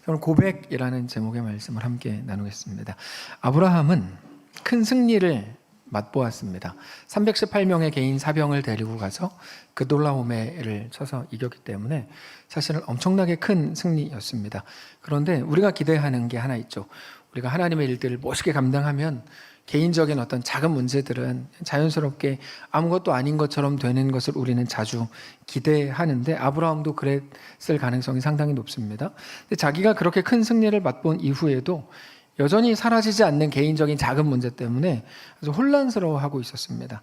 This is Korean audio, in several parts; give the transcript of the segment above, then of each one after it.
오늘 고백이라는 제목의 말씀을 함께 나누겠습니다. 아브라함은 큰 승리를 맛보았습니다. 318명의 개인 사병을 데리고 가서 그돌라오메를 쳐서 이겼기 때문에 사실은 엄청나게 큰 승리였습니다. 그런데 우리가 기대하는 게 하나 있죠. 우리가 하나님의 일들을 멋있게 감당하면 개인적인 어떤 작은 문제들은 자연스럽게 아무것도 아닌 것처럼 되는 것을 우리는 자주 기대하는데 아브라함도 그랬을 가능성이 상당히 높습니다. 근데 자기가 그렇게 큰 승리를 맛본 이후에도 여전히 사라지지 않는 개인적인 작은 문제 때문에 아주 혼란스러워하고 있었습니다.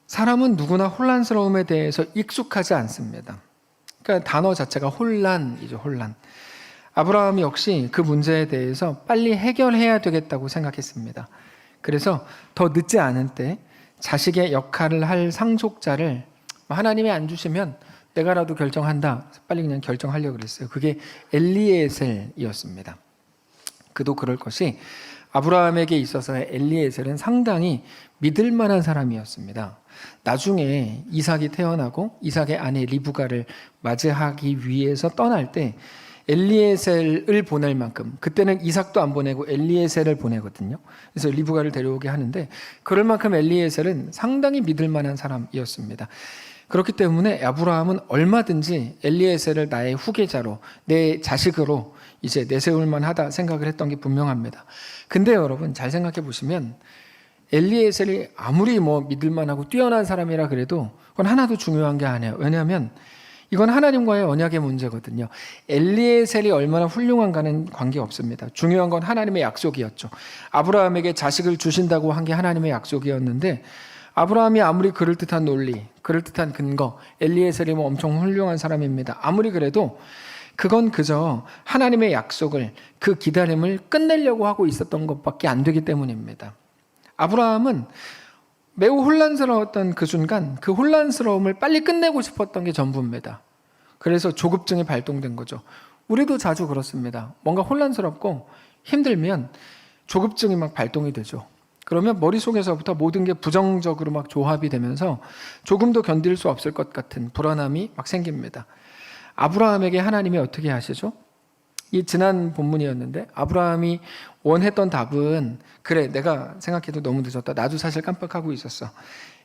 사람은 누구나 혼란스러움에 대해서 익숙하지 않습니다. 그러니까 단어 자체가 혼란이죠, 혼란. 아브라함 역시 그 문제에 대해서 빨리 해결해야 되겠다고 생각했습니다. 그래서 더 늦지 않은 때 자식의 역할을 할 상속자를 하나님이 안 주시면 내가라도 결정한다. 빨리 그냥 결정하려고 그랬어요. 그게 엘리에셀이었습니다. 그도 그럴 것이 아브라함에게 있어서의 엘리에셀은 상당히 믿을 만한 사람이었습니다. 나중에 이삭이 태어나고 이삭의 아내 리브가를 맞이하기 위해서 떠날 때 엘리에셀을 보낼 만큼, 그때는 이삭도 안 보내고 엘리에셀을 보내거든요. 그래서 리브가를 데려오게 하는데 그럴 만큼 엘리에셀은 상당히 믿을 만한 사람이었습니다. 그렇기 때문에 아브라함은 얼마든지 엘리에셀을 나의 후계자로, 내 자식으로 이제 내세울 만하다 생각을 했던 게 분명합니다. 근데 여러분 잘 생각해 보시면 엘리에셀이 아무리 믿을 만하고 뛰어난 사람이라 그래도 그건 하나도 중요한 게 아니에요. 왜냐하면 이건 하나님과의 언약의 문제거든요. 엘리에셀이 얼마나 훌륭한가는 관계없습니다. 중요한 건 하나님의 약속이었죠. 아브라함에게 자식을 주신다고 한 게 하나님의 약속이었는데 아브라함이 아무리 그럴듯한 논리, 그럴듯한 근거, 엘리에셀이 엄청 훌륭한 사람입니다. 아무리 그래도 그건 그저 하나님의 약속을, 그 기다림을 끝내려고 하고 있었던 것밖에 안 되기 때문입니다. 아브라함은 매우 혼란스러웠던 그 순간, 그 혼란스러움을 빨리 끝내고 싶었던 게 전부입니다. 그래서 조급증이 발동된 거죠. 우리도 자주 그렇습니다. 뭔가 혼란스럽고 힘들면 조급증이 막 발동이 되죠. 그러면 머릿속에서부터 모든 게 부정적으로 막 조합이 되면서 조금도 견딜 수 없을 것 같은 불안함이 막 생깁니다. 아브라함에게 하나님이 어떻게 하시죠? 이 지난 본문이었는데 아브라함이 원했던 답은 그래, 내가 생각해도 너무 늦었다. 나도 사실 깜빡하고 있었어.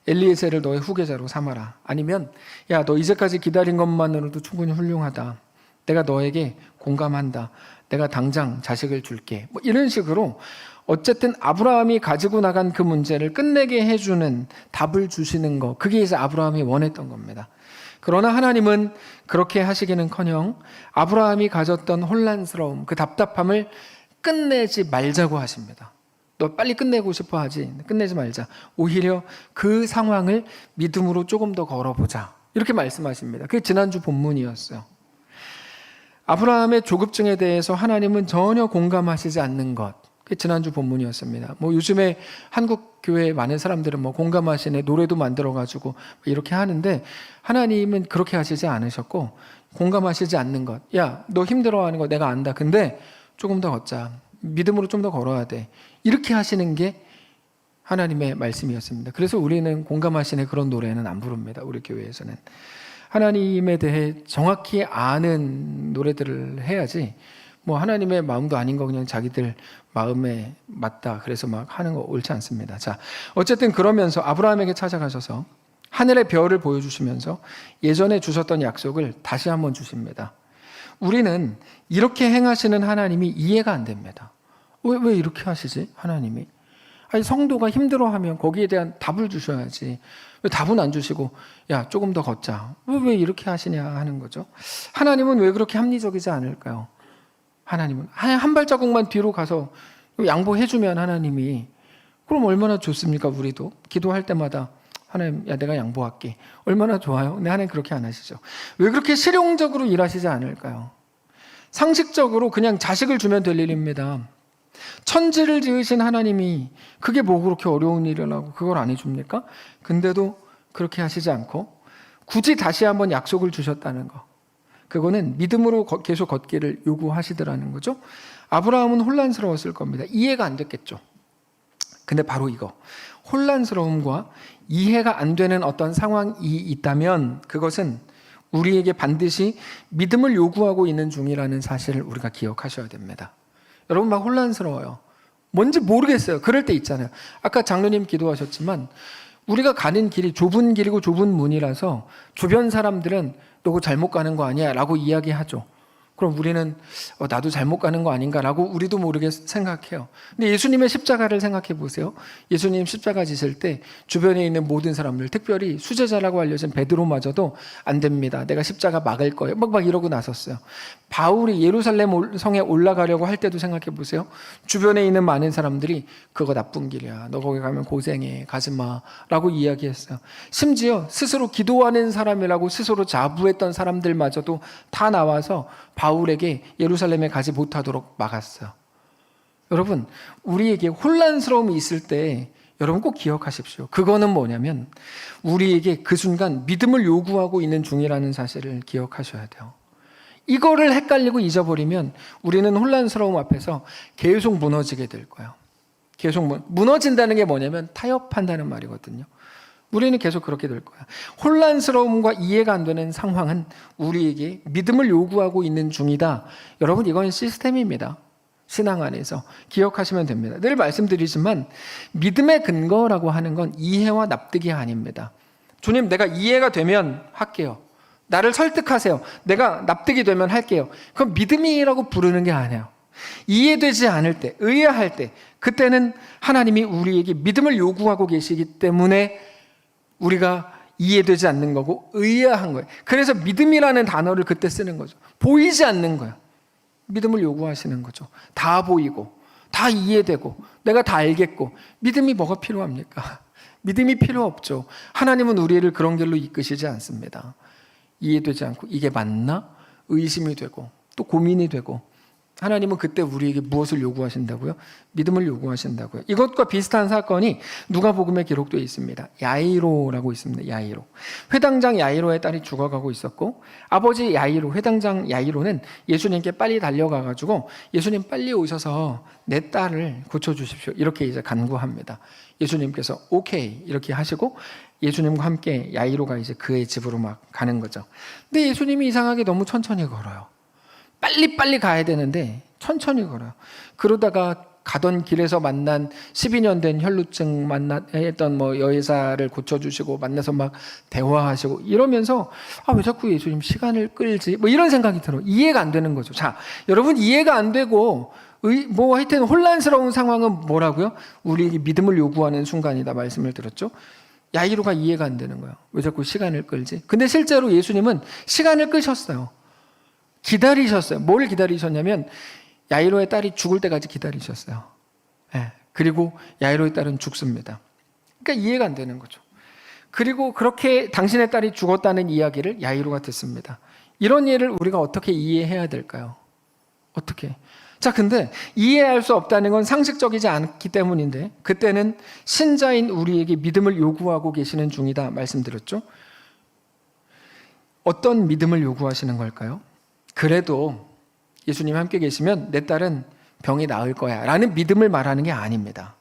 엘리에셀을 너의 후계자로 삼아라. 아니면 야, 너 이제까지 기다린 것만으로도 충분히 훌륭하다. 내가 너에게 공감한다. 내가 당장 자식을 줄게. 이런 식으로 어쨌든 아브라함이 가지고 나간 그 문제를 끝내게 해주는 답을 주시는 거, 그게 이제 아브라함이 원했던 겁니다. 그러나 하나님은 그렇게 하시기는커녕 아브라함이 가졌던 혼란스러움, 그 답답함을 끝내지 말자고 하십니다. 너 빨리 끝내고 싶어 하지, 끝내지 말자. 오히려 그 상황을 믿음으로 조금 더 걸어보자, 이렇게 말씀하십니다. 그게 지난주 본문이었어요. 아브라함의 조급증에 대해서 하나님은 전혀 공감하시지 않는 것, 그게 지난주 본문이었습니다. 요즘에 한국 교회 많은 사람들은 공감하시네, 노래도 만들어가지고 이렇게 하는데 하나님은 그렇게 하시지 않으셨고 공감하시지 않는 것. 야, 너 힘들어하는 거 내가 안다. 근데 조금 더 걷자. 믿음으로 좀 더 걸어야 돼. 이렇게 하시는 게 하나님의 말씀이었습니다. 그래서 우리는 공감하시네 그런 노래는 안 부릅니다. 우리 교회에서는. 하나님에 대해 정확히 아는 노래들을 해야지 하나님의 마음도 아닌 거 그냥 자기들 마음에 맞다 그래서 막 하는 거 옳지 않습니다. 자, 어쨌든 그러면서 아브라함에게 찾아가셔서 하늘의 별을 보여주시면서 예전에 주셨던 약속을 다시 한번 주십니다. 우리는 이렇게 행하시는 하나님이 이해가 안 됩니다. 왜 이렇게 하시지 하나님이? 아니, 성도가 힘들어하면 거기에 대한 답을 주셔야지. 왜 답은 안 주시고 야, 조금 더 걷자. 왜 이렇게 하시냐 하는 거죠. 하나님은 왜 그렇게 합리적이지 않을까요? 하나님은 한 발자국만 뒤로 가서 양보해주면 하나님이 그럼 얼마나 좋습니까? 우리도 기도할 때마다 하나님, 야, 내가 양보할게. 얼마나 좋아요? 근데 하나님 그렇게 안 하시죠. 왜 그렇게 실용적으로 일하시지 않을까요? 상식적으로 그냥 자식을 주면 될 일입니다. 천지를 지으신 하나님이 그게 뭐 그렇게 어려운 일이라고 그걸 안 해줍니까? 근데도 그렇게 하시지 않고 굳이 다시 한번 약속을 주셨다는 거, 그거는 믿음으로 계속 걷기를 요구하시더라는 거죠. 아브라함은 혼란스러웠을 겁니다. 이해가 안 됐겠죠. 근데 바로 이거, 혼란스러움과 이해가 안 되는 어떤 상황이 있다면 그것은 우리에게 반드시 믿음을 요구하고 있는 중이라는 사실을 우리가 기억하셔야 됩니다. 여러분 막 혼란스러워요. 뭔지 모르겠어요. 그럴 때 있잖아요. 아까 장로님 기도하셨지만 우리가 가는 길이 좁은 길이고 좁은 문이라서 주변 사람들은 너 그거 잘못 가는 거 아니야? 라고 이야기하죠. 그럼 우리는 나도 잘못 가는 거 아닌가라고 우리도 모르게 생각해요. 근데 예수님의 십자가를 생각해 보세요. 예수님 십자가 지실 때 주변에 있는 모든 사람들, 특별히 수제자라고 알려진 베드로마저도 안 됩니다. 내가 십자가 막을 거예요. 막 이러고 나섰어요. 바울이 예루살렘 성에 올라가려고 할 때도 생각해 보세요. 주변에 있는 많은 사람들이 그거 나쁜 길이야. 너 거기 가면 고생해. 가지 마. 라고 이야기했어요. 심지어 스스로 기도하는 사람이라고 스스로 자부했던 사람들마저도 다 나와서 바울에게 예루살렘에 가지 못하도록 막았어요. 여러분, 우리에게 혼란스러움이 있을 때 여러분 꼭 기억하십시오. 그거는 뭐냐면 우리에게 그 순간 믿음을 요구하고 있는 중이라는 사실을 기억하셔야 돼요. 이거를 헷갈리고 잊어버리면 우리는 혼란스러움 앞에서 계속 무너지게 될 거예요. 계속 무너진다는 게 뭐냐면 타협한다는 말이거든요. 우리는 계속 그렇게 될 거야. 혼란스러움과 이해가 안 되는 상황은 우리에게 믿음을 요구하고 있는 중이다. 여러분, 이건 시스템입니다. 신앙 안에서 기억하시면 됩니다. 늘 말씀드리지만 믿음의 근거라고 하는 건 이해와 납득이 아닙니다. 주님, 내가 이해가 되면 할게요. 나를 설득하세요. 내가 납득이 되면 할게요. 그건 믿음이라고 부르는 게 아니에요. 이해되지 않을 때, 의아할 때, 그때는 하나님이 우리에게 믿음을 요구하고 계시기 때문에 우리가 이해되지 않는 거고 의아한 거예요. 그래서 믿음이라는 단어를 그때 쓰는 거죠. 보이지 않는 거예요. 믿음을 요구하시는 거죠. 다 보이고 다 이해되고 내가 다 알겠고 믿음이 뭐가 필요합니까? 믿음이 필요 없죠. 하나님은 우리를 그런 길로 이끄시지 않습니다. 이해되지 않고 이게 맞나? 의심이 되고 또 고민이 되고 하나님은 그때 우리에게 무엇을 요구하신다고요? 믿음을 요구하신다고요. 이것과 비슷한 사건이 누가복음에 기록되어 있습니다. 야이로라고 있습니다. 야이로. 회당장 야이로의 딸이 죽어가고 있었고 아버지 야이로, 회당장 야이로는 예수님께 빨리 달려가가지고 예수님 빨리 오셔서 내 딸을 고쳐주십시오. 이렇게 이제 간구합니다. 예수님께서 오케이 이렇게 하시고 예수님과 함께 야이로가 이제 그의 집으로 막 가는 거죠. 근데 예수님이 이상하게 너무 천천히 걸어요. 빨리 가야 되는데 천천히 걸어요. 그러다가 가던 길에서 만난 12년 된 혈루증 했던 여의사를 고쳐주시고 만나서 막 대화하시고 이러면서 왜 자꾸 예수님 시간을 끌지? 이런 생각이 들어요. 이해가 안 되는 거죠. 자, 여러분 이해가 안 되고 하여튼 혼란스러운 상황은 뭐라고요? 우리에게 믿음을 요구하는 순간이다 말씀을 드렸죠. 야이로가 이해가 안 되는 거예요. 왜 자꾸 시간을 끌지? 근데 실제로 예수님은 시간을 끄셨어요. 기다리셨어요. 뭘 기다리셨냐면 야이로의 딸이 죽을 때까지 기다리셨어요. 네. 그리고 야이로의 딸은 죽습니다. 그러니까 이해가 안 되는 거죠. 그리고 그렇게 당신의 딸이 죽었다는 이야기를 야이로가 듣습니다. 이런 일을 우리가 어떻게 이해해야 될까요? 어떻게? 자, 근데 이해할 수 없다는 건 상식적이지 않기 때문인데 그때는 신자인 우리에게 믿음을 요구하고 계시는 중이다 말씀드렸죠. 어떤 믿음을 요구하시는 걸까요? 그래도 예수님 함께 계시면 내 딸은 병이 나을 거야 라는 믿음을 말하는 게 아닙니다.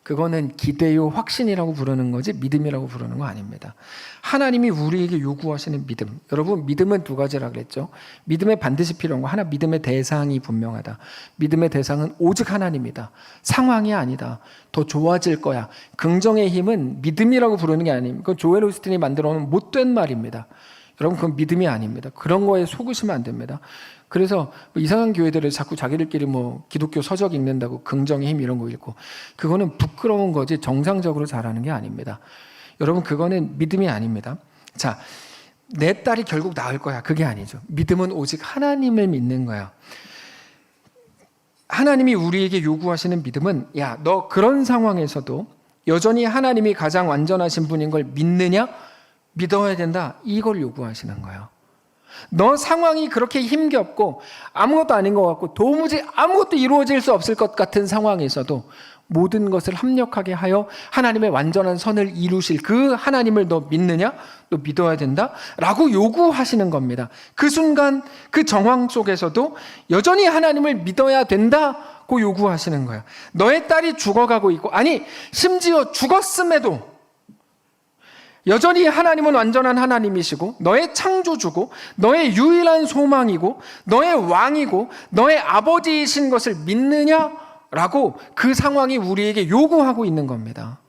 그거는 기대요, 확신이라고 부르는 거지 믿음이라고 부르는 거 아닙니다. 하나님이 우리에게 요구하시는 믿음. 여러분 믿음은 두 가지라 그랬죠. 믿음에 반드시 필요한 거 하나, 믿음의 대상이 분명하다. 믿음의 대상은 오직 하나님이다. 상황이 아니다. 더 좋아질 거야. 긍정의 힘은 믿음이라고 부르는 게 아닙니다. 그건 조엘 오스틴이 만들어 놓은 못된 말입니다. 여러분 그건 믿음이 아닙니다. 그런 거에 속으시면 안 됩니다. 그래서 이상한 교회들을 자꾸 자기들끼리 기독교 서적 읽는다고 긍정의 힘 이런 거 읽고 그거는 부끄러운 거지 정상적으로 잘하는 게 아닙니다. 여러분 그거는 믿음이 아닙니다. 자, 내 딸이 결국 나을 거야. 그게 아니죠. 믿음은 오직 하나님을 믿는 거야. 하나님이 우리에게 요구하시는 믿음은 야, 너 그런 상황에서도 여전히 하나님이 가장 완전하신 분인 걸 믿느냐? 믿어야 된다. 이걸 요구하시는 거예요. 너 상황이 그렇게 힘겹고 아무것도 아닌 것 같고 도무지 아무것도 이루어질 수 없을 것 같은 상황에서도 모든 것을 합력하게 하여 하나님의 완전한 선을 이루실 그 하나님을 너 믿느냐? 너 믿어야 된다? 라고 요구하시는 겁니다. 그 순간 그 정황 속에서도 여전히 하나님을 믿어야 된다고 요구하시는 거예요. 너의 딸이 죽어가고 있고 아니 심지어 죽었음에도 여전히 하나님은 완전한 하나님이시고 너의 창조주고 너의 유일한 소망이고 너의 왕이고 너의 아버지이신 것을 믿느냐라고 그 상황이 우리에게 요구하고 있는 겁니다.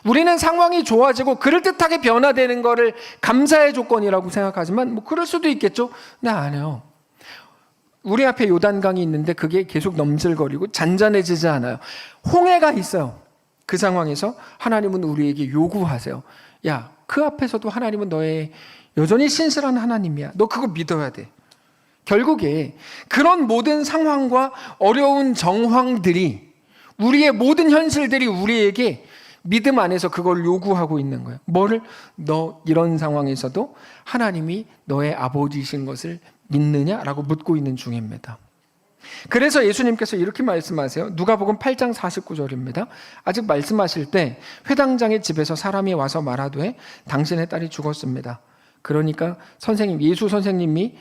우리는 상황이 좋아지고 그럴듯하게 변화되는 것을 감사의 조건이라고 생각하지만 뭐 그럴 수도 있겠죠. 네, 아니에요. 우리 앞에 요단강이 있는데 그게 계속 넘질거리고 잔잔해지지 않아요. 홍해가 있어요. 그 상황에서 하나님은 우리에게 요구하세요. 야, 그 앞에서도 하나님은 너의 여전히 신실한 하나님이야. 너 그거 믿어야 돼. 결국에 그런 모든 상황과 어려운 정황들이, 우리의 모든 현실들이 우리에게 믿음 안에서 그걸 요구하고 있는 거예요. 뭐를? 너 이런 상황에서도 하나님이 너의 아버지이신 것을 믿느냐라고 묻고 있는 중입니다. 그래서 예수님께서 이렇게 말씀하세요. 누가복음 8장 49절입니다. 아직 말씀하실 때 회당장의 집에서 사람이 와서 말하되 당신의 딸이 죽었습니다. 그러니까 예수 선생님이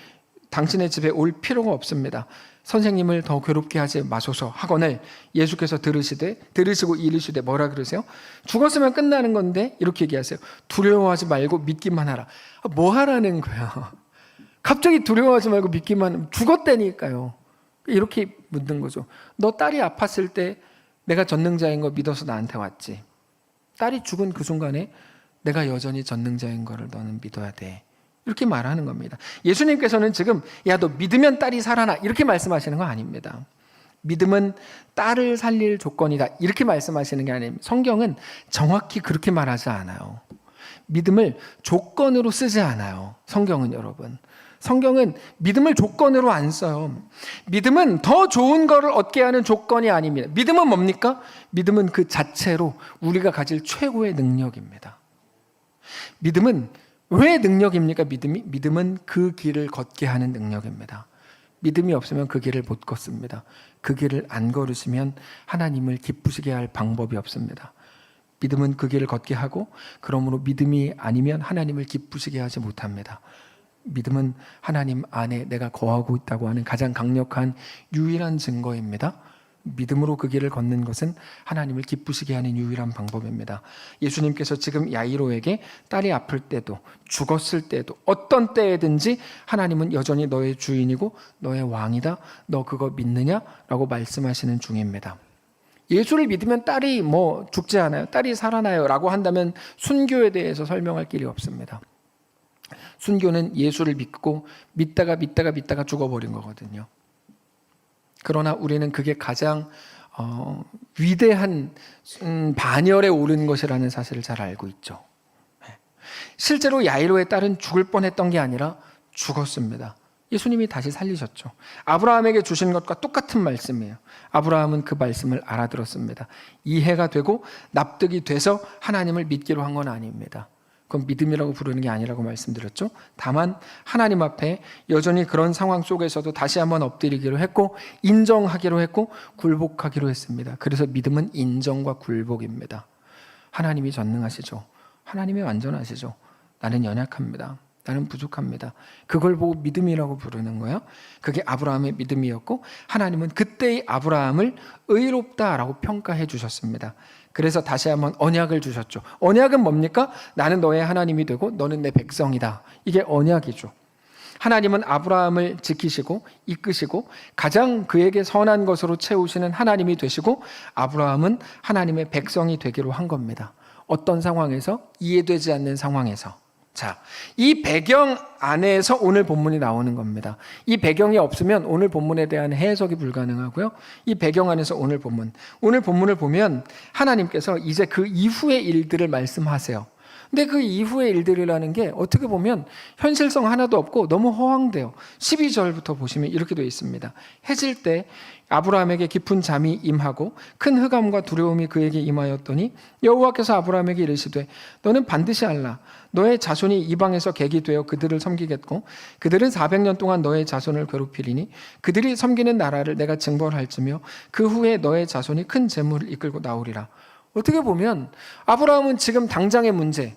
당신의 집에 올 필요가 없습니다. 선생님을 더 괴롭게 하지 마소서 하거늘 예수께서 들으시고 이르시되 뭐라 그러세요? 죽었으면 끝나는 건데 이렇게 얘기하세요. 두려워하지 말고 믿기만 하라. 뭐 하라는 거야? 갑자기 두려워하지 말고 믿기만 하면 죽었다니까요. 이렇게 묻는 거죠. 너 딸이 아팠을 때 내가 전능자인 거 믿어서 나한테 왔지. 딸이 죽은 그 순간에 내가 여전히 전능자인 거를 너는 믿어야 돼. 이렇게 말하는 겁니다. 예수님께서는 지금 야, 너 믿으면 딸이 살아나 이렇게 말씀하시는 거 아닙니다. 믿음은 딸을 살릴 조건이다 이렇게 말씀하시는 게 아닙니다. 성경은 정확히 그렇게 말하지 않아요. 믿음을 조건으로 쓰지 않아요. 성경은 여러분. 성경은 믿음을 조건으로 안 써요. 믿음은 더 좋은 거를 얻게 하는 조건이 아닙니다. 믿음은 뭡니까? 믿음은 그 자체로 우리가 가질 최고의 능력입니다. 믿음은 왜 능력입니까? 믿음은 그 길을 걷게 하는 능력입니다. 믿음이 없으면 그 길을 못 걷습니다. 그 길을 안 걸으시면 하나님을 기쁘시게 할 방법이 없습니다. 믿음은 그 길을 걷게 하고 그러므로 믿음이 아니면 하나님을 기쁘시게 하지 못합니다. 믿음은 하나님 안에 내가 거하고 있다고 하는 가장 강력한 유일한 증거입니다. 믿음으로 그 길을 걷는 것은 하나님을 기쁘시게 하는 유일한 방법입니다. 예수님께서 지금 야이로에게 딸이 아플 때도 죽었을 때도 어떤 때든지 하나님은 여전히 너의 주인이고 너의 왕이다. 너 그거 믿느냐라고 말씀하시는 중입니다. 예수를 믿으면 딸이 죽지 않아요. 딸이 살아나요 라고 한다면 순교에 대해서 설명할 길이 없습니다. 순교는 예수를 믿다가 죽어버린 거거든요. 그러나 우리는 그게 가장 위대한 반열에 오른 것이라는 사실을 잘 알고 있죠. 실제로 야이로의 딸은 죽을 뻔했던 게 아니라 죽었습니다. 예수님이 다시 살리셨죠. 아브라함에게 주신 것과 똑같은 말씀이에요. 아브라함은 그 말씀을 알아들었습니다. 이해가 되고 납득이 돼서 하나님을 믿기로 한 건 아닙니다. 그건 믿음이라고 부르는 게 아니라고 말씀드렸죠. 다만 하나님 앞에 여전히 그런 상황 속에서도 다시 한번 엎드리기로 했고 인정하기로 했고 굴복하기로 했습니다. 그래서 믿음은 인정과 굴복입니다. 하나님이 전능하시죠. 하나님이 완전하시죠. 나는 연약합니다. 나는 부족합니다. 그걸 보고 믿음이라고 부르는 거예요. 그게 아브라함의 믿음이었고 하나님은 그때의 아브라함을 의롭다라고 평가해 주셨습니다. 그래서 다시 한번 언약을 주셨죠. 언약은 뭡니까? 나는 너의 하나님이 되고 너는 내 백성이다. 이게 언약이죠. 하나님은 아브라함을 지키시고 이끄시고 가장 그에게 선한 것으로 채우시는 하나님이 되시고 아브라함은 하나님의 백성이 되기로 한 겁니다. 어떤 상황에서? 이해되지 않는 상황에서. 자, 이 배경 안에서 오늘 본문이 나오는 겁니다. 이 배경이 없으면 오늘 본문에 대한 해석이 불가능하고요. 이 배경 안에서 오늘 본문을 보면 하나님께서 이제 그 이후의 일들을 말씀하세요. 근데 그 이후의 일들이라는 게 어떻게 보면 현실성 하나도 없고 너무 허황돼요. 12절부터 보시면 이렇게 되어 있습니다. 해질 때 아브라함에게 깊은 잠이 임하고 큰 흑암과 두려움이 그에게 임하였더니 여호와께서 아브라함에게 이르시되 너는 반드시 알라. 너의 자손이 이방에서 객이 되어 그들을 섬기겠고 그들은 400년 동안 너의 자손을 괴롭히리니 그들이 섬기는 나라를 내가 증벌할지며 그 후에 너의 자손이 큰 재물을 이끌고 나오리라. 어떻게 보면 아브라함은 지금 당장의 문제,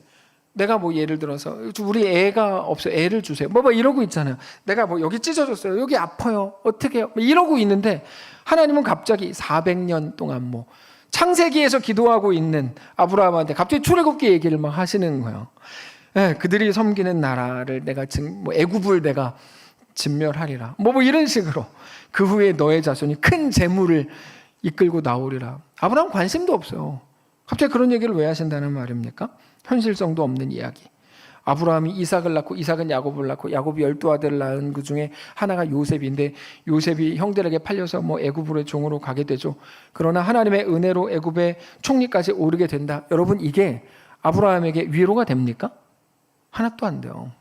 내가 예를 들어서 우리 애가 없어요. 애를 주세요. 이러고 있잖아요. 내가 여기 찢어졌어요. 여기 아파요. 어떻게 해요? 이러고 있는데 하나님은 갑자기 400년 동안 창세기에서 기도하고 있는 아브라함한테 갑자기 출애굽기 얘기를 막 하시는 거예요. 예, 그들이 섬기는 나라를 내가 애굽을 내가 진멸하리라. 뭐 이런 식으로 그 후에 너의 자손이 큰 재물을 이끌고 나오리라. 아브라함 관심도 없어요. 갑자기 그런 얘기를 왜 하신다는 말입니까? 현실성도 없는 이야기. 아브라함이 이삭을 낳고 이삭은 야곱을 낳고 야곱이 12아들을 낳은 그 중에 하나가 요셉인데 요셉이 형들에게 팔려서 애굽으로의 종으로 가게 되죠. 그러나 하나님의 은혜로 애굽의 총리까지 오르게 된다. 여러분, 이게 아브라함에게 위로가 됩니까? 하나도 안 돼요.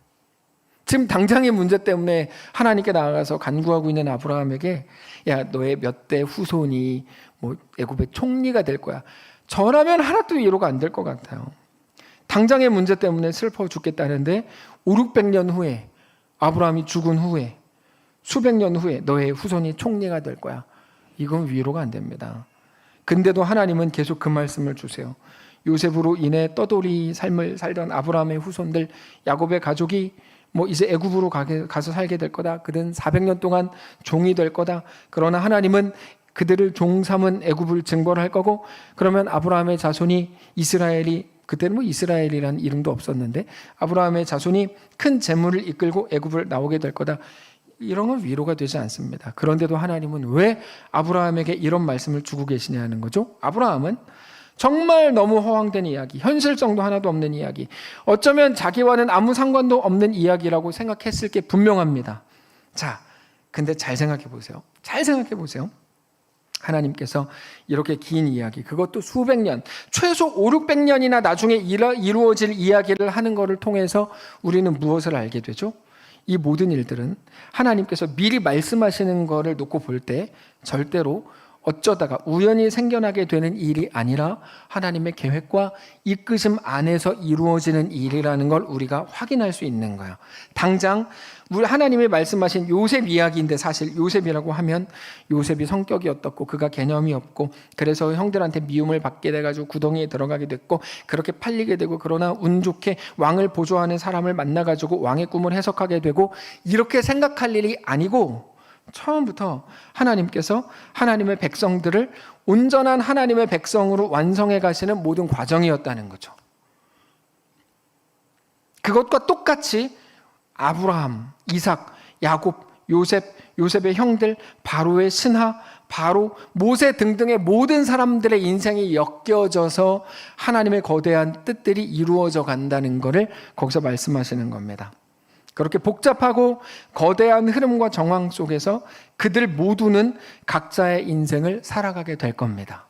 지금 당장의 문제 때문에 하나님께 나아가서 간구하고 있는 아브라함에게 야, 너의 몇 대 후손이 애굽의 총리가 될 거야. 저라면 하나도 위로가 안 될 것 같아요. 당장의 문제 때문에 슬퍼 죽겠다는데 500-600년 후에 아브라함이 죽은 후에 수백 년 후에 너의 후손이 총리가 될 거야. 이건 위로가 안 됩니다. 근데도 하나님은 계속 그 말씀을 주세요. 요셉으로 인해 떠돌이 삶을 살던 아브라함의 후손들 야곱의 가족이 이제 애굽으로 가서 살게 될 거다. 그들은 400년 동안 종이 될 거다. 그러나 하나님은 그들을 종 삼은 애굽을 징벌할 거고, 그러면 아브라함의 자손이 이스라엘이, 그때는 이스라엘이라는 이름도 없었는데 아브라함의 자손이 큰 재물을 이끌고 애굽을 나오게 될 거다. 이런 건 위로가 되지 않습니다. 그런데도 하나님은 왜 아브라함에게 이런 말씀을 주고 계시냐는 거죠. 아브라함은 정말 너무 허황된 이야기, 현실성도 하나도 없는 이야기, 어쩌면 자기와는 아무 상관도 없는 이야기라고 생각했을 게 분명합니다. 자, 근데 잘 생각해 보세요. 잘 생각해 보세요. 하나님께서 이렇게 긴 이야기, 그것도 수백 년, 최소 500-600년이나 나중에 이루어질 이야기를 하는 것을 통해서 우리는 무엇을 알게 되죠? 이 모든 일들은 하나님께서 미리 말씀하시는 것을 놓고 볼 때 절대로 어쩌다가 우연히 생겨나게 되는 일이 아니라 하나님의 계획과 이끄심 안에서 이루어지는 일이라는 걸 우리가 확인할 수 있는 거예요. 당장 하나님이 말씀하신 요셉 이야기인데, 사실 요셉이라고 하면 요셉이 성격이 어떻고 그가 개념이 없고 그래서 형들한테 미움을 받게 돼가지고 구덩이에 들어가게 됐고 그렇게 팔리게 되고, 그러나 운 좋게 왕을 보조하는 사람을 만나가지고 왕의 꿈을 해석하게 되고, 이렇게 생각할 일이 아니고 처음부터 하나님께서 하나님의 백성들을 온전한 하나님의 백성으로 완성해 가시는 모든 과정이었다는 거죠. 그것과 똑같이 아브라함, 이삭, 야곱, 요셉의 형들, 바로의 신하, 바로 모세 등등의 모든 사람들의 인생이 엮여져서 하나님의 거대한 뜻들이 이루어져 간다는 것을 거기서 말씀하시는 겁니다. 그렇게 복잡하고 거대한 흐름과 정황 속에서 그들 모두는 각자의 인생을 살아가게 될 겁니다.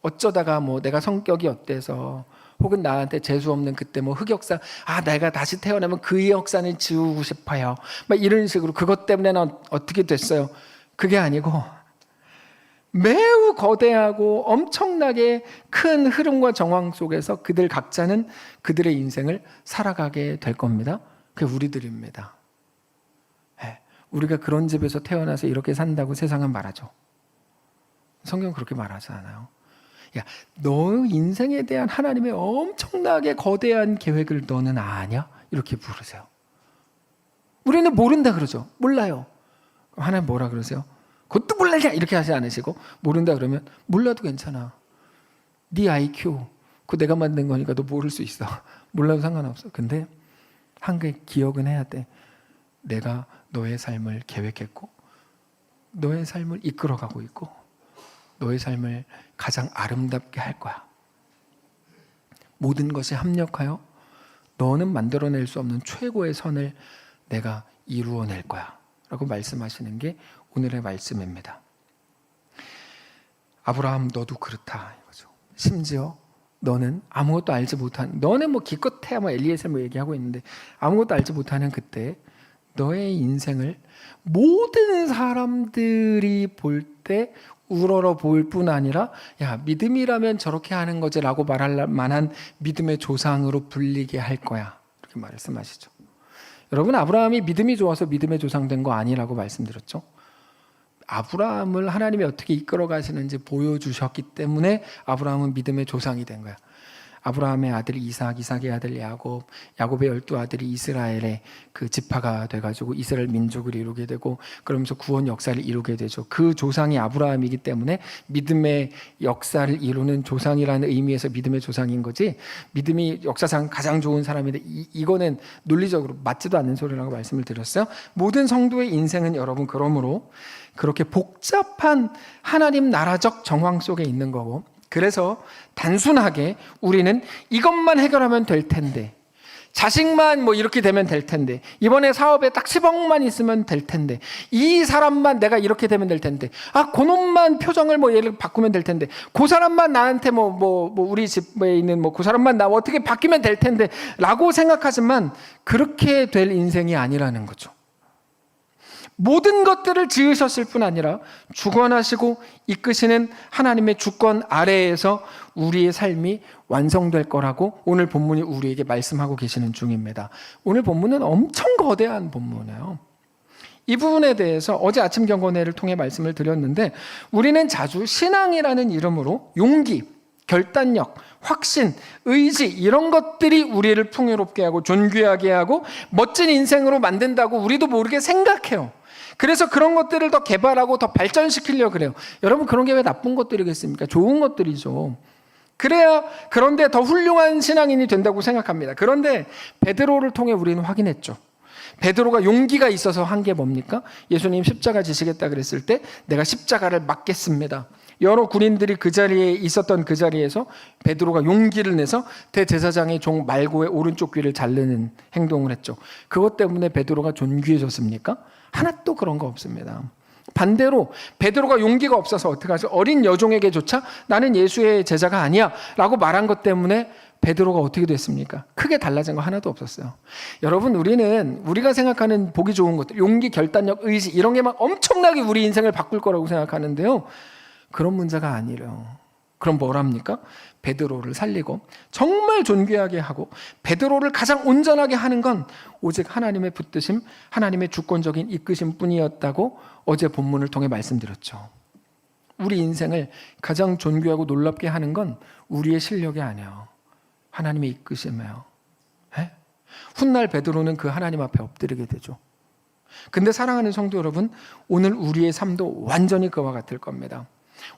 어쩌다가 내가 성격이 어때서, 혹은 나한테 재수 없는 그때 흑역사, 내가 다시 태어나면 그 역사는 지우고 싶어요, 이런 식으로 그것 때문에 난 어떻게 됐어요. 그게 아니고 매우 거대하고 엄청나게 큰 흐름과 정황 속에서 그들 각자는 그들의 인생을 살아가게 될 겁니다. 그게 우리들입니다. 우리가 그런 집에서 태어나서 이렇게 산다고 세상은 말하죠. 성경은 그렇게 말하지 않아요. 야, 너 인생에 대한 하나님의 엄청나게 거대한 계획을 너는 아냐? 이렇게 물으세요. 우리는 모른다 그러죠. 몰라요. 하나님 뭐라 그러세요? 그것도 몰라냐? 이렇게 하지 않으시고, 모른다 그러면 몰라도 괜찮아. 네 IQ 그거 내가 만든 거니까 너 모를 수 있어. 몰라도 상관없어. 근데 한 개 기억은 해야 돼. 내가 너의 삶을 계획했고 너의 삶을 이끌어가고 있고 너의 삶을 가장 아름답게 할 거야. 모든 것이 합력하여 너는 만들어낼 수 없는 최고의 선을 내가 이루어낼 거야 라고 말씀하시는 게 오늘의 말씀입니다. 아브라함, 너도 그렇다 이거죠. 심지어 너는 아무것도 알지 못한, 너는 기껏해야 엘리에셀 얘기하고 있는데 아무것도 알지 못하는 그때 너의 인생을 모든 사람들이 볼 때 우러러 보일 뿐 아니라, 야, 믿음이라면 저렇게 하는 거지라고 말할 만한 믿음의 조상으로 불리게 할 거야, 이렇게 말씀하시죠. 여러분, 아브라함이 믿음이 좋아서 믿음의 조상 된 거 아니라고 말씀드렸죠. 아브라함을 하나님이 어떻게 이끌어 가시는지 보여주셨기 때문에 아브라함은 믿음의 조상이 된 거야. 아브라함의 아들 이삭, 이삭의 아들 야곱, 야곱의 12아들이 이스라엘의 그 지파가 돼가지고 이스라엘 민족을 이루게 되고, 그러면서 구원 역사를 이루게 되죠. 그 조상이 아브라함이기 때문에 믿음의 역사를 이루는 조상이라는 의미에서 믿음의 조상인 거지, 믿음이 역사상 가장 좋은 사람인데 이거는 논리적으로 맞지도 않는 소리라고 말씀을 드렸어요. 모든 성도의 인생은 여러분 그러므로 그렇게 복잡한 하나님 나라적 정황 속에 있는 거고, 그래서 단순하게 우리는 이것만 해결하면 될 텐데, 자식만 뭐 이렇게 되면 될 텐데, 이번에 사업에 딱 10억만 있으면 될 텐데, 이 사람만 내가 이렇게 되면 될 텐데, 그놈만 표정을 뭐 얘를 바꾸면 될 텐데, 그 사람만 나한테 우리 집에 있는 그 사람만 나 어떻게 바뀌면 될 텐데 라고 생각하지만 그렇게 될 인생이 아니라는 거죠. 모든 것들을 지으셨을 뿐 아니라 주관하시고 이끄시는 하나님의 주권 아래에서 우리의 삶이 완성될 거라고 오늘 본문이 우리에게 말씀하고 계시는 중입니다. 오늘 본문은 엄청 거대한 본문이에요. 이 부분에 대해서 어제 아침 경건회를 통해 말씀을 드렸는데, 우리는 자주 신앙이라는 이름으로 용기, 결단력, 확신, 의지, 이런 것들이 우리를 풍요롭게 하고 존귀하게 하고 멋진 인생으로 만든다고 우리도 모르게 생각해요. 그래서 그런 것들을 더 개발하고 더 발전시키려고 그래요. 여러분, 그런 게 왜 나쁜 것들이겠습니까? 좋은 것들이죠. 그래야 그런데 더 훌륭한 신앙인이 된다고 생각합니다. 그런데 베드로를 통해 우리는 확인했죠. 베드로가 용기가 있어서 한 게 뭡니까? 예수님 십자가 지시겠다 그랬을 때 내가 십자가를 맡겠습니다. 여러 군인들이 그 자리에 있었던 그 자리에서 베드로가 용기를 내서 대제사장의 종 말고의 오른쪽 귀를 자르는 행동을 했죠. 그것 때문에 베드로가 존귀해졌습니까? 하나도 그런 거 없습니다. 반대로 베드로가 용기가 없어서 어떡하죠? 어린 여종에게조차 나는 예수의 제자가 아니야 라고 말한 것 때문에 베드로가 어떻게 됐습니까? 크게 달라진 거 하나도 없었어요. 여러분, 우리가 생각하는 보기 좋은 것들, 용기, 결단력, 의지, 이런 게 막 엄청나게 우리 인생을 바꿀 거라고 생각하는데요, 그런 문제가 아니래요. 그럼 뭘 합니까? 베드로를 살리고 정말 존귀하게 하고 베드로를 가장 온전하게 하는 건 오직 하나님의 붙드심, 하나님의 주권적인 이끄심 뿐이었다고 어제 본문을 통해 말씀드렸죠. 우리 인생을 가장 존귀하고 놀랍게 하는 건 우리의 실력이 아니에요. 하나님의 이끄심이에요. 훗날 베드로는 그 하나님 앞에 엎드리게 되죠. 근데 사랑하는 성도 여러분, 오늘 우리의 삶도 완전히 그와 같을 겁니다.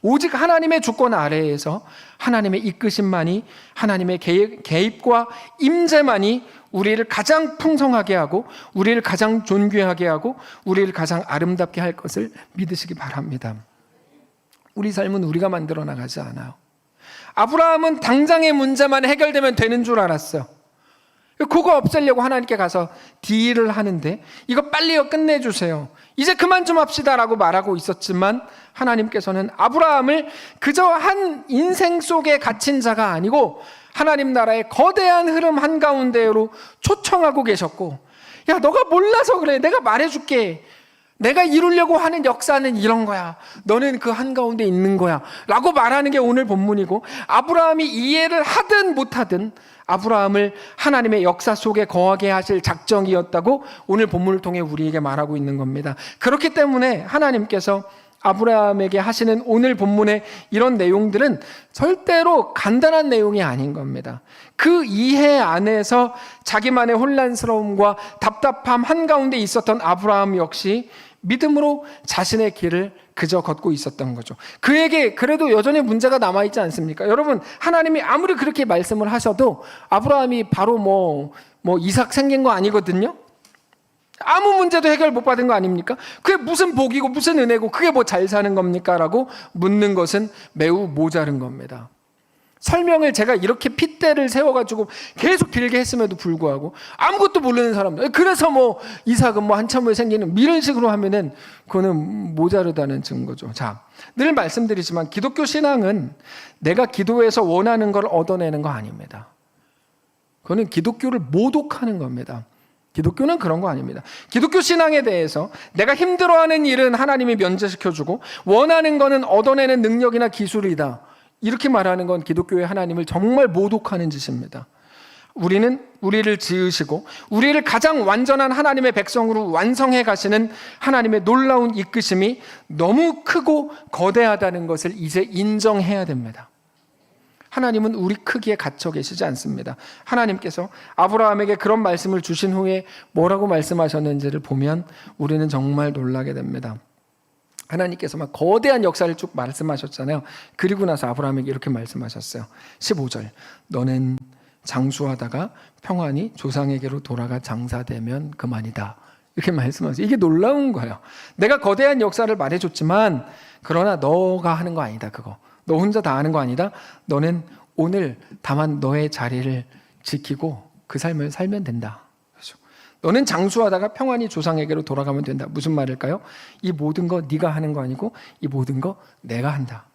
오직 하나님의 주권 아래에서 하나님의 이끄심만이, 하나님의 개입과 임재만이 우리를 가장 풍성하게 하고 우리를 가장 존귀하게 하고 우리를 가장 아름답게 할 것을 믿으시기 바랍니다. 우리 삶은 우리가 만들어 나가지 않아요. 아브라함은 당장의 문제만 해결되면 되는 줄 알았어요. 그거 없애려고 하나님께 가서 딜을 하는데, 이거 빨리 끝내주세요, 이제 그만 좀 합시다 라고 말하고 있었지만, 하나님께서는 아브라함을 그저 한 인생 속에 갇힌 자가 아니고 하나님 나라의 거대한 흐름 한가운데로 초청하고 계셨고, 야, 너가 몰라서 그래, 내가 말해줄게, 내가 이루려고 하는 역사는 이런 거야, 너는 그 한가운데 있는 거야 라고 말하는 게 오늘 본문이고, 아브라함이 이해를 하든 못하든 아브라함을 하나님의 역사 속에 거하게 하실 작정이었다고 오늘 본문을 통해 우리에게 말하고 있는 겁니다. 그렇기 때문에 하나님께서 아브라함에게 하시는 오늘 본문의 이런 내용들은 절대로 간단한 내용이 아닌 겁니다. 그 이해 안에서 자기만의 혼란스러움과 답답함 한가운데 있었던 아브라함 역시 믿음으로 자신의 길을 그저 걷고 있었던 거죠. 그에게 그래도 여전히 문제가 남아있지 않습니까? 여러분, 하나님이 아무리 그렇게 말씀을 하셔도 아브라함이 바로 이삭 생긴 거 아니거든요. 아무 문제도 해결 못 받은 거 아닙니까? 그게 무슨 복이고 무슨 은혜고 그게 뭐 잘 사는 겁니까? 라고 묻는 것은 매우 모자른 겁니다. 설명을 제가 이렇게 핏대를 세워가지고 계속 길게 했음에도 불구하고 아무것도 모르는 사람들, 그래서 이삭은 한참 후에 생기는 이런 식으로 하면은 그거는 모자르다는 증거죠. 자, 늘 말씀드리지만 기독교 신앙은 내가 기도해서 원하는 걸 얻어내는 거 아닙니다. 그거는 기독교를 모독하는 겁니다. 기독교는 그런 거 아닙니다. 기독교 신앙에 대해서 내가 힘들어하는 일은 하나님이 면제시켜주고 원하는 거는 얻어내는 능력이나 기술이다, 이렇게 말하는 건 기독교의 하나님을 정말 모독하는 짓입니다. 우리는 우리를 지으시고 우리를 가장 완전한 하나님의 백성으로 완성해 가시는 하나님의 놀라운 이끄심이 너무 크고 거대하다는 것을 이제 인정해야 됩니다. 하나님은 우리 크기에 갇혀 계시지 않습니다. 하나님께서 아브라함에게 그런 말씀을 주신 후에 뭐라고 말씀하셨는지를 보면 우리는 정말 놀라게 됩니다. 하나님께서 막 거대한 역사를 쭉 말씀하셨잖아요. 그리고 나서 아브라함에게 이렇게 말씀하셨어요. 15절, 너는 장수하다가 평안히 조상에게로 돌아가 장사되면 그만이다. 이렇게 말씀하세요. 이게 놀라운 거예요. 내가 거대한 역사를 말해줬지만 그러나 너가 하는 거 아니다. 그거 너 혼자 다 하는 거 아니다. 너는 오늘 다만 너의 자리를 지키고 그 삶을 살면 된다. 그렇죠? 너는 장수하다가 평안히 조상에게로 돌아가면 된다. 무슨 말일까요? 이 모든 거 네가 하는 거 아니고 이 모든 거 내가 한다.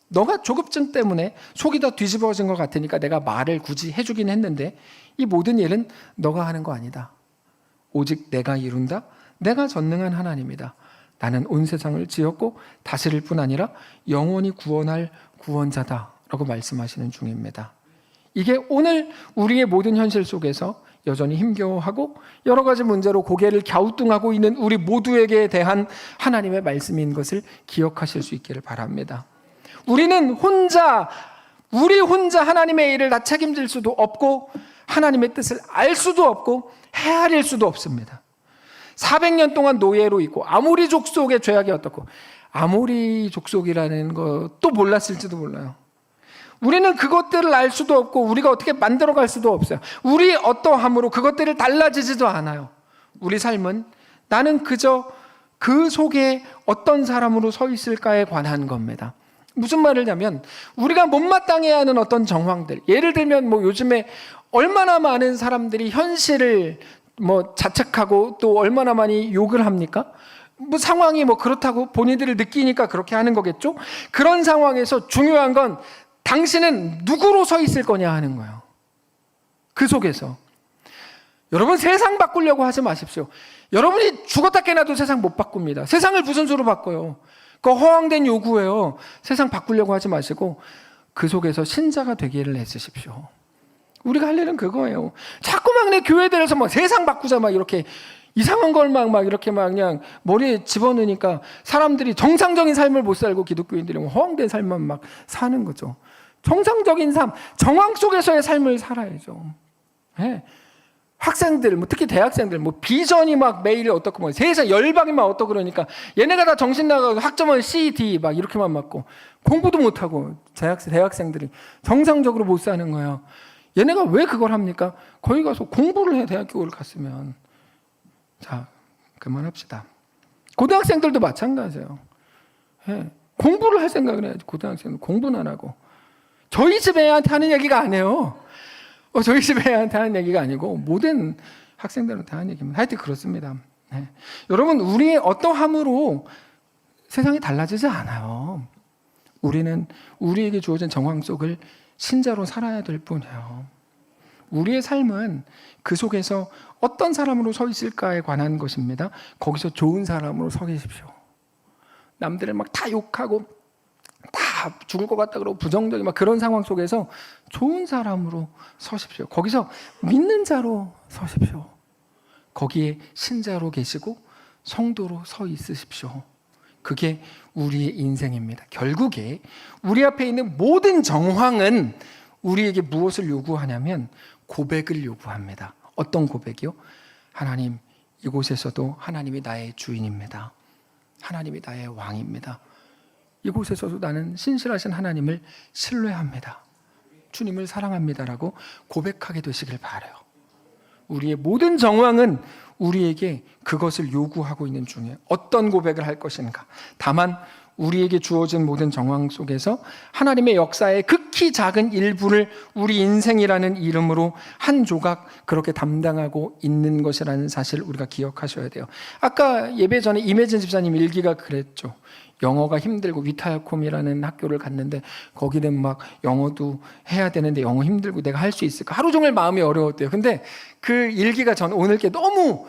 너가 조급증 때문에 속이 다 뒤집어진 것 같으니까 내가 말을 굳이 해주긴 했는데 이 모든 일은 너가 하는 거 아니다. 오직 내가 이룬다. 내가 전능한 하나님이다. 나는 온 세상을 지었고 다스릴 뿐 아니라 영원히 구원할 구원자다 라고 말씀하시는 중입니다. 이게 오늘 우리의 모든 현실 속에서 여전히 힘겨워하고 여러 가지 문제로 고개를 갸우뚱하고 있는 우리 모두에게 대한 하나님의 말씀인 것을 기억하실 수 있기를 바랍니다. 우리는 우리 혼자 하나님의 일을 다 책임질 수도 없고 하나님의 뜻을 알 수도 없고 헤아릴 수도 없습니다. 400년 동안 노예로 있고 아모리 족속의 죄악이 어떻고 아모리 족속이라는 것도 몰랐을지도 몰라요. 우리는 그것들을 알 수도 없고 우리가 어떻게 만들어갈 수도 없어요. 우리 어떠함으로 그것들을 달라지지도 않아요. 우리 삶은 나는 그저 그 속에 어떤 사람으로 서 있을까에 관한 겁니다. 무슨 말을 하면 우리가 못마땅해야 하는 어떤 정황들, 예를 들면 뭐 요즘에 얼마나 많은 사람들이 현실을 뭐 자책하고 또 얼마나 많이 욕을 합니까? 뭐 상황이 뭐 그렇다고 본인들을 느끼니까 그렇게 하는 거겠죠? 그런 상황에서 중요한 건 당신은 누구로 서 있을 거냐 하는 거예요. 그 속에서. 여러분 세상 바꾸려고 하지 마십시오. 여러분이 죽었다 깨나도 세상 못 바꿉니다. 세상을 무슨 수로 바꿔요? 그거 허황된 요구예요. 세상 바꾸려고 하지 마시고 그 속에서 신자가 되기를 애쓰십시오. 우리가 할 일은 그거예요. 자꾸만 내 교회들에서 막 세상 바꾸자 막 이렇게 이상한 걸 막 이렇게 막 그냥 머리에 집어넣으니까 사람들이 정상적인 삶을 못 살고 기독교인들이 허황된 삶만 막 사는 거죠. 정상적인 삶, 정황 속에서의 삶을 살아야죠. 네. 학생들, 뭐 특히 대학생들, 뭐 비전이 막 매일 어떻고, 뭐 세상 열방이 막 어떻고 그러니까 얘네가 다 정신 나가고 학점은 C, D 막 이렇게만 맞고 공부도 못하고 대학생들이 정상적으로 못 사는 거예요. 얘네가 왜 그걸 합니까? 거기 가서 공부를 해, 대학교를 갔으면. 자, 그만합시다. 고등학생들도 마찬가지예요. 예, 공부를 할 생각을 해야지. 고등학생은 공부는 안 하고. 저희 집 애한테 하는 얘기가 아니에요. 저희 집 애한테 하는 얘기가 아니고 모든 학생들한테 하는 얘기입니다. 하여튼 그렇습니다. 예. 여러분, 우리의 어떠함으로 세상이 달라지지 않아요. 우리는 우리에게 주어진 정황 속을 신자로 살아야 될 뿐이에요. 우리의 삶은 그 속에서 어떤 사람으로 서 있을까에 관한 것입니다. 거기서 좋은 사람으로 서 계십시오. 남들을 막 다 욕하고 다 죽을 것 같다 그러고 부정적인 막 그런 상황 속에서 좋은 사람으로 서십시오. 거기서 믿는 자로 서십시오. 거기에 신자로 계시고 성도로 서 있으십시오. 그게 우리의 인생입니다. 결국에 우리 앞에 있는 모든 정황은 우리에게 무엇을 요구하냐면 고백을 요구합니다. 어떤 고백이요? 하나님, 이곳에서도 하나님이 나의 주인입니다. 하나님이 나의 왕입니다. 이곳에서도 나는 신실하신 하나님을 신뢰합니다. 주님을 사랑합니다라고 고백하게 되시길 바라요. 우리의 모든 정황은 우리에게 그것을 요구하고 있는 중에 어떤 고백을 할 것인가. 다만 우리에게 주어진 모든 정황 속에서 하나님의 역사의 극히 작은 일부를 우리 인생이라는 이름으로 한 조각 그렇게 담당하고 있는 것이라는 사실을 우리가 기억하셔야 돼요. 아까 예배 전에 임혜진 집사님 일기가 그랬죠. 영어가 힘들고 위타야콤이라는 학교를 갔는데 거기는 막 영어도 해야 되는데 영어 힘들고 내가 할 수 있을까? 하루 종일 마음이 어려웠대요. 근데 그 일기가 전 오늘 게 너무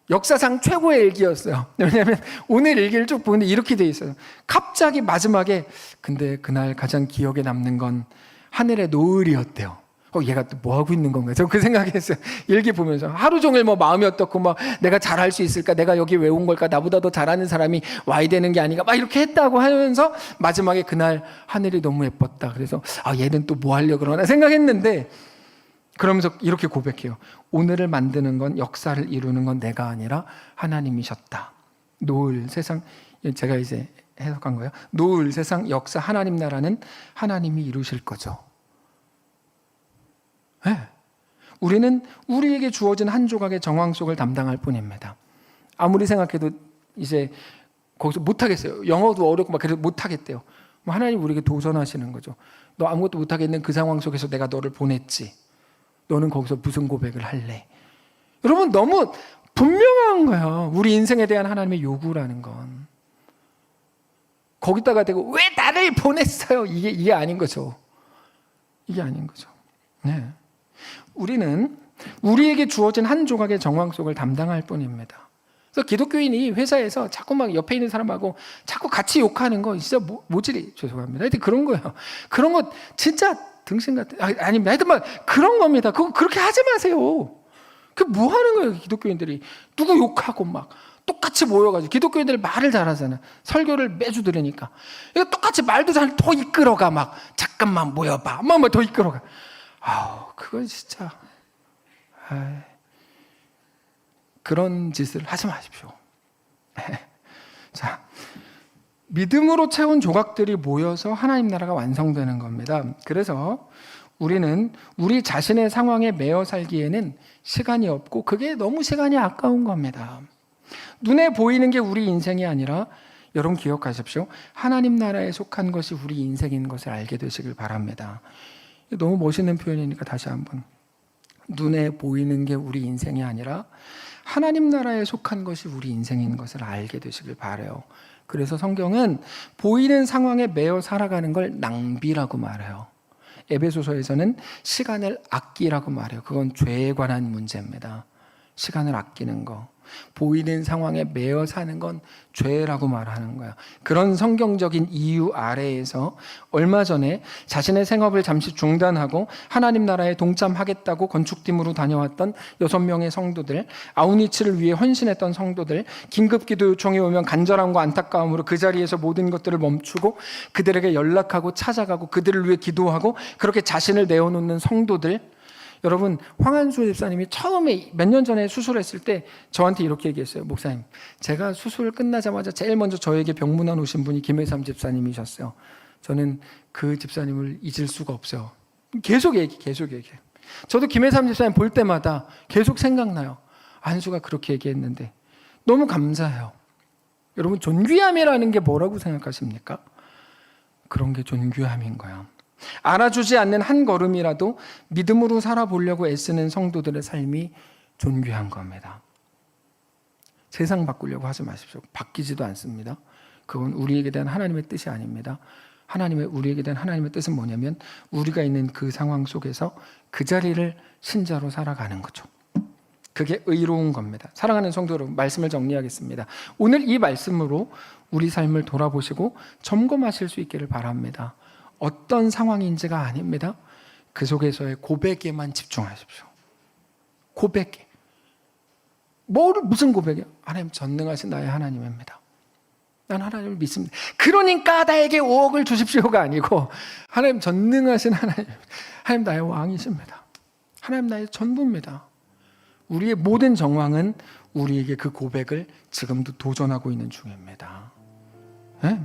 역사상 최고의 일기였어요. 왜냐하면 오늘 일기를 쭉 보는데 이렇게 돼 있어요. 갑자기 마지막에 근데 그날 가장 기억에 남는 건 하늘의 노을이었대요. 얘가 또 뭐 하고 있는 건가? 저 그 생각했어요. 일기 보면서 하루 종일 뭐 마음이 어떻고 막 내가 잘할 수 있을까? 내가 여기 왜 온 걸까? 나보다 더 잘하는 사람이 와야 되는 게 아닌가? 막 이렇게 했다고 하면서 마지막에 그날 하늘이 너무 예뻤다. 그래서 얘는 또 뭐 하려고 그러나 생각했는데 그러면서 이렇게 고백해요. 오늘을 만드는 건 역사를 이루는 건 내가 아니라 하나님이셨다. 노을 세상 제가 이제 해석한 거예요. 노을 세상 역사 하나님 나라는 하나님이 이루실 거죠. 네. 우리는 우리에게 주어진 한 조각의 정황 속을 담당할 뿐입니다. 아무리 생각해도 이제 거기서 못하겠어요. 영어도 어렵고 막 그래도 못하겠대요. 하나님 우리에게 도전하시는 거죠. 너 아무것도 못하겠는 그 상황 속에서 내가 너를 보냈지. 너는 거기서 무슨 고백을 할래? 여러분 너무 분명한 거예요. 우리 인생에 대한 하나님의 요구라는 건. 거기다가 대고 왜 나를 보냈어요? 이게 아닌 거죠. 이게 아닌 거죠. 네. 우리는 우리에게 주어진 한 조각의 정황 속을 담당할 뿐입니다. 그래서 기독교인이 회사에서 자꾸 막 옆에 있는 사람하고 자꾸 같이 욕하는 거 진짜 모질이 죄송합니다. 하여튼 그런 거예요. 그런 거 진짜 등신 같아. 아닙니다. 하여튼 막 그런 겁니다. 그거 그렇게 하지 마세요. 그 뭐 하는 거예요, 기독교인들이. 누구 욕하고 막 똑같이 모여가지고 기독교인들이 말을 잘하잖아. 설교를 매주 들으니까. 이거 똑같이 말도 잘 더 이끌어가 막 잠깐만 모여봐. 막 더 이끌어가. 그건 진짜 그런 짓을 하지 마십시오. 자, 믿음으로 채운 조각들이 모여서 하나님 나라가 완성되는 겁니다. 그래서 우리는 우리 자신의 상황에 매여 살기에는 시간이 없고 그게 너무 시간이 아까운 겁니다. 눈에 보이는 게 우리 인생이 아니라 여러분 기억하십시오. 하나님 나라에 속한 것이 우리 인생인 것을 알게 되시길 바랍니다. 너무 멋있는 표현이니까 다시 한번. 눈에 보이는 게 우리 인생이 아니라 하나님 나라에 속한 것이 우리 인생인 것을 알게 되시길 바라요. 그래서 성경은 보이는 상황에 매여 살아가는 걸 낭비라고 말해요. 에베소서에서는 시간을 아끼라고 말해요. 그건 죄에 관한 문제입니다. 시간을 아끼는 거. 보이는 상황에 매여 사는 건 죄라고 말하는 거야. 그런 성경적인 이유 아래에서 얼마 전에 자신의 생업을 잠시 중단하고 하나님 나라에 동참하겠다고 건축팀으로 다녀왔던 6명의 성도들, 아우니치를 위해 헌신했던 성도들, 긴급기도 요청이 오면 간절함과 안타까움으로 그 자리에서 모든 것들을 멈추고 그들에게 연락하고 찾아가고 그들을 위해 기도하고 그렇게 자신을 내어놓는 성도들. 여러분, 황한수 집사님이 처음에 몇 년 전에 수술했을 때 저한테 이렇게 얘기했어요. 목사님, 제가 수술 끝나자마자 제일 먼저 저에게 병문안 오신 분이 김혜삼 집사님이셨어요. 저는 그 집사님을 잊을 수가 없어요. 계속 얘기해요. 저도 김혜삼 집사님 볼 때마다 계속 생각나요. 한수가 그렇게 얘기했는데 너무 감사해요. 여러분, 존귀함이라는 게 뭐라고 생각하십니까? 그런 게 존귀함인 거야. 알아주지 않는 한 걸음이라도 믿음으로 살아보려고 애쓰는 성도들의 삶이 존귀한 겁니다. 세상 바꾸려고 하지 마십시오. 바뀌지도 않습니다. 그건 우리에게 대한 하나님의 뜻이 아닙니다. 우리에게 대한 하나님의 뜻은 뭐냐면 우리가 있는 그 상황 속에서 그 자리를 신자로 살아가는 거죠. 그게 의로운 겁니다. 사랑하는 성도 여러분, 말씀을 정리하겠습니다. 오늘 이 말씀으로 우리 삶을 돌아보시고 점검하실 수 있기를 바랍니다. 어떤 상황인지가 아닙니다. 그 속에서의 고백에만 집중하십시오. 고백에. 무슨 고백이요? 하나님 전능하신 나의 하나님입니다. 난 하나님을 믿습니다. 그러니까 나에게 5억을 주십시오가 아니고 하나님 전능하신 하나님 나의 왕이십니다. 하나님 나의 전부입니다. 우리의 모든 정황은 우리에게 그 고백을 지금도 도전하고 있는 중입니다. 네?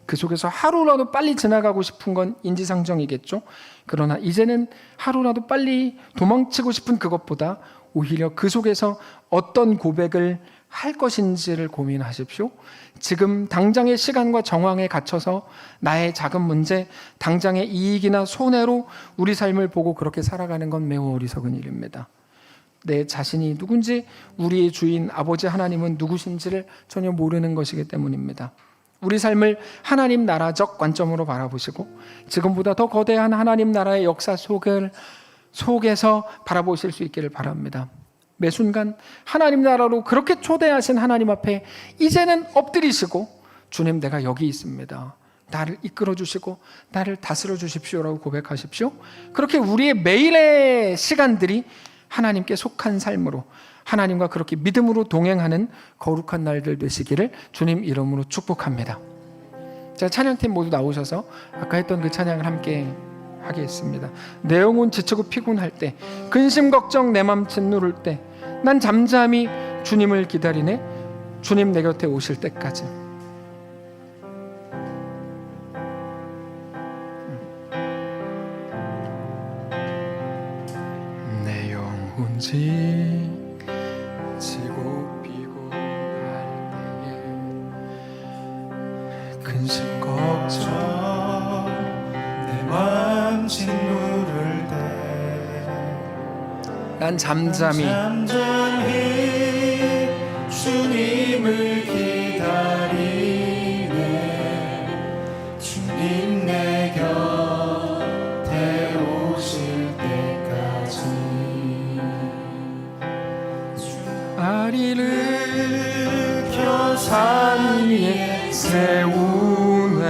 그 속에서 하루라도 빨리 지나가고 싶은 건 인지상정이겠죠. 그러나 이제는 하루라도 빨리 도망치고 싶은 그것보다 오히려 그 속에서 어떤 고백을 할 것인지를 고민하십시오. 지금 당장의 시간과 정황에 갇혀서 나의 작은 문제, 당장의 이익이나 손해로 우리 삶을 보고 그렇게 살아가는 건 매우 어리석은 일입니다. 내 자신이 누군지, 우리의 주인 아버지 하나님은 누구신지를 전혀 모르는 것이기 때문입니다. 우리 삶을 하나님 나라적 관점으로 바라보시고 지금보다 더 거대한 하나님 나라의 역사 속에서 바라보실 수 있기를 바랍니다. 매 순간 하나님 나라로 그렇게 초대하신 하나님 앞에 이제는 엎드리시고 주님, 내가 여기 있습니다. 나를 이끌어 주시고 나를 다스려 주십시오라고 고백하십시오. 그렇게 우리의 매일의 시간들이 하나님께 속한 삶으로, 하나님과 그렇게 믿음으로 동행하는 거룩한 날들 되시기를 주님 이름으로 축복합니다. 자, 찬양팀 모두 나오셔서 아까 했던 그 찬양을 함께 하겠습니다. 내 영혼 지치고 피곤할 때, 근심 걱정 내 맘 짓누를 때, 난 잠잠히 주님을 기다리네. 주님 내 곁에 오실 때까지. 내 영혼 지치고 피곤할 때에, 근심 걱정 내 맘 짓누를 때, 난 잠잠히 주님을 기다리네. 주님 내 곁에 오실 때까지. 아리를 켜 산 위에 세우네.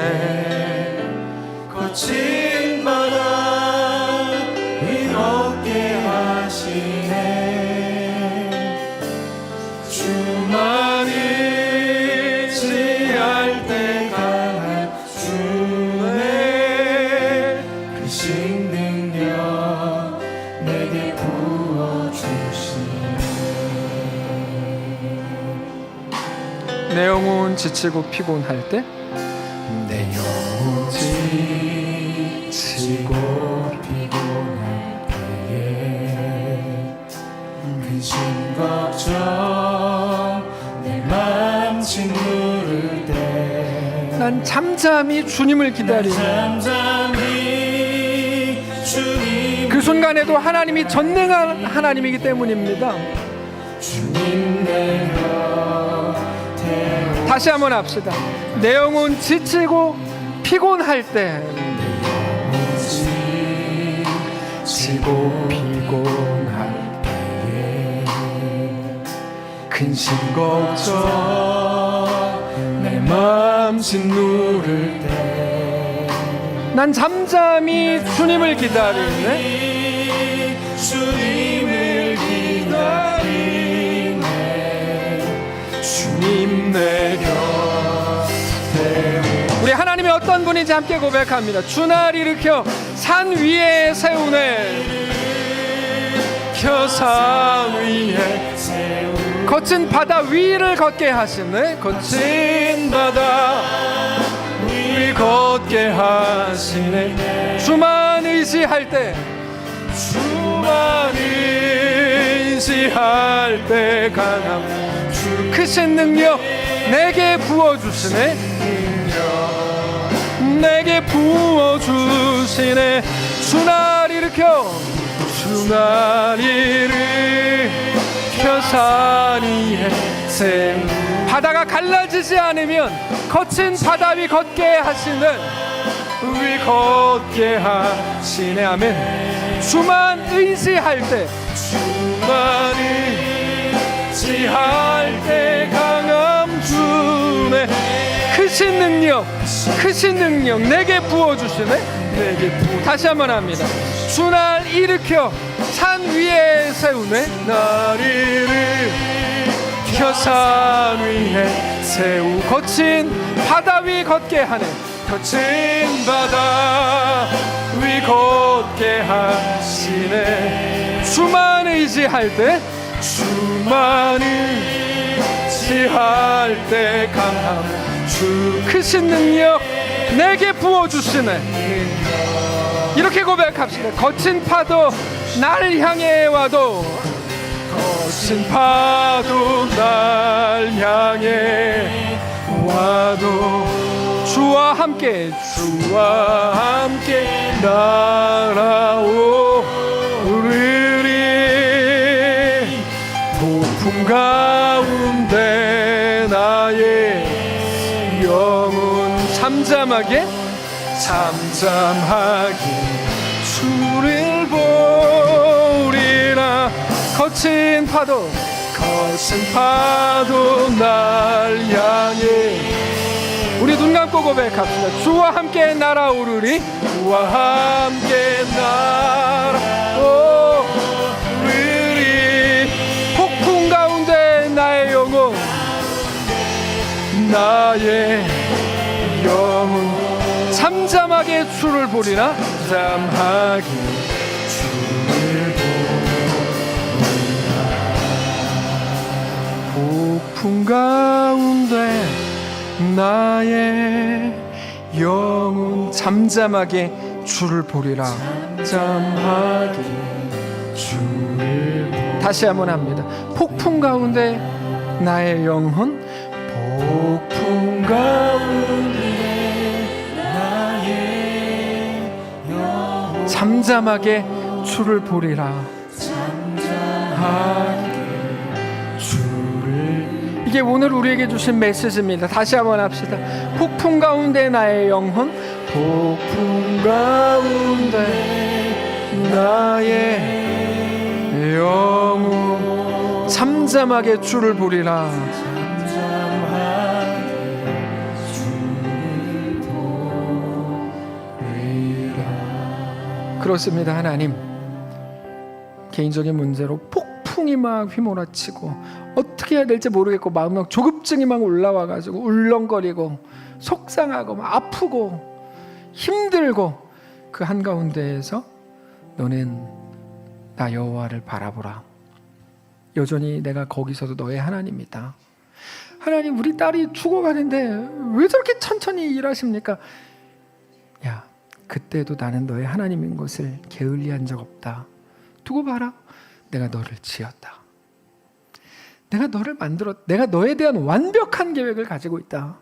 거친 바다 위 걷게 하시네. 주만 의지할 때 강한 주의 크신 능력 내게 부어주시네. 내 영혼 지치고 피곤할 때, 내 영혼 지치고 피곤할 때에, 근심 걱정 내 맘 짓누를 때, 난 잠잠히 주님을 기다리네. 그 순간에도 하나님이 전능한 하나님이기 때문입니다. 주님 내 곁에. 다시 한번 합시다. 내 영혼 지치고 피곤할 때, 지치고 피곤할 때에, 근심 걱정 내 맘 짓누를 때, 난 잠잠히 주님을 기다리네. 주님을 기다리네. 주님 내 곁에. 우리 하나님이 어떤 분인지 함께 고백합니다. 주날 일으켜 산 위에 세우네. 켜 산 위에 세우네. 거친 바다 위를 걷게 하시네. 거친 바다 위 걷게 하시네. 주만 의지할 때, 주만 의지할 때 강함 주 크신 능력 내게 부어주시네. 내게 부어주시네. 주날 일으켜, 주날 일으켜 산 위에 세우. 바다가 갈라지지 않으면 거친 바다 위 걷게 하시는, 위 걷게 하시네. 아멘. 주만 의지할 때, 주만 의지할 때 강함 주네. 크신 능력, 크신 능력 내게 부어주시네. 내게 다시 한번 합니다. 주날 일으켜 산 위에 세우네. 날 일으켜 산 위에 세우. 거친 바다 위 걷게 하네. 거친 바다 위 걷게 하시네. 주만 의지할 때, 주만 의지할 때 강함 주 크신 능력 내게 부어주시네. 이렇게 고백합시다. 거친 파도 날 향해 와도, 거친 파도 날 향해 와도, 주와 함께, 주와 함께 날아오르리. 폭풍 가운데 나의 영혼 잠잠하게, 잠잠하게 주를 보리라. 거친 파도, 거친 파도 날 향해 우리 눈 감고 고백합시다. 주와 함께 날아오르리. 주와 함께 날아오르리. 폭풍 가운데 나의 영혼, 나의 영혼 잠잠하게 주를 보리라. 잠잠하게 주를 보리라. 폭풍 가운데 나의 영혼 잠잠하게 주를 보리라. 잠잠하게 주를 보리라. 다시 한번 합니다. 폭풍 가운데 나의 영혼, 폭풍 가운데 나의 영혼 잠잠하게 주를 보리라. 잠잠하게 주를. 이게 오늘 우리에게 주신 메시지입니다. 다시 한번 합시다. 폭풍 가운데 나의 영혼, 폭풍 가운데 나의 영혼 잠잠하게 주를 보리라. 그렇습니다. 하나님, 개인적인 문제로 폭풍이 막 휘몰아치고 어떻게 해야 될지 모르겠고 마음에 조급증이 막 올라와가지고 울렁거리고 속상하고 막 아프고 힘들고 그 한가운데에서 너는 나 여호와를 바라보라. 여전히 내가 거기서도 너의 하나님이다. 하나님, 우리 딸이 죽어가는데 왜 저렇게 천천히 일하십니까? 야, 그때도 나는 너의 하나님인 것을 게을리한 적 없다. 두고 봐라. 내가 너를 지었다. 내가 너를 만들었다. 내가 너에 대한 완벽한 계획을 가지고 있다.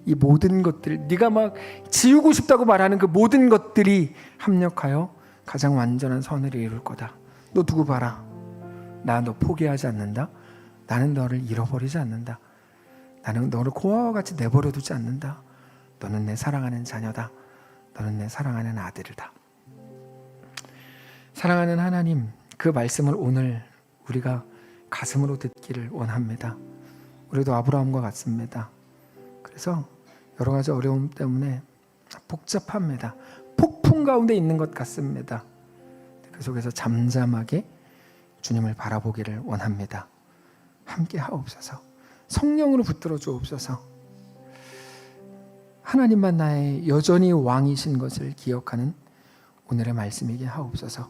이 모든 것들, 네가 막 지우고 싶다고 말하는 그 모든 것들이 합력하여 가장 완전한 선을 이룰 거다. 너 두고 봐라. 나 너 포기하지 않는다. 나는 너를 잃어버리지 않는다. 나는 너를 고아와 같이 내버려 두지 않는다. 너는 내 사랑하는 자녀다. 너는 내 사랑하는 아들이다. 사랑하는 하나님, 그 말씀을 오늘 우리가 가슴으로 듣기를 원합니다. 우리도 아브라함과 같습니다. 그래서 여러 가지 어려움 때문에 복잡합니다. 폭풍 가운데 있는 것 같습니다. 그 속에서 잠잠하게 주님을 바라보기를 원합니다. 함께 하옵소서. 성령으로 붙들어 주옵소서. 하나님만 나의 여전히 왕이신 것을 기억하는 오늘의 말씀이게 하옵소서.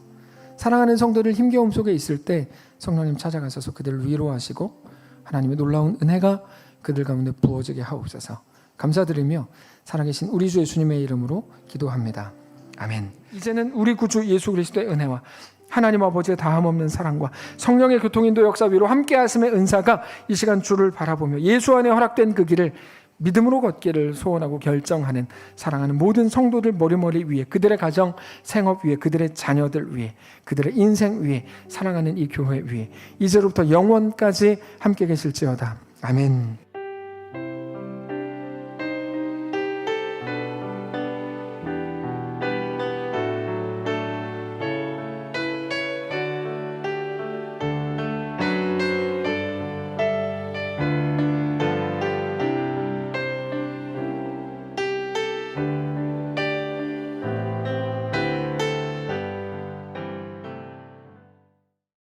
사랑하는 성도들 힘겨움 속에 있을 때 성령님 찾아가셔서 그들을 위로하시고 하나님의 놀라운 은혜가 그들 가운데 부어지게 하옵소서. 감사드리며 살아계신 우리 주 예수님의 이름으로 기도합니다. 아멘. 이제는 우리 구주 예수 그리스도의 은혜와 하나님 아버지의 다함없는 사랑과 성령의 교통인도 역사 위로 함께 하심의 은사가 이 시간 주를 바라보며 예수 안에 허락된 그 길을 믿음으로 걷기를 소원하고 결정하는 사랑하는 모든 성도들 머리머리 위에, 그들의 가정, 생업 위에, 그들의 자녀들 위에, 그들의 인생 위에, 사랑하는 이 교회 위에 이제로부터 영원까지 함께 계실지어다. 아멘.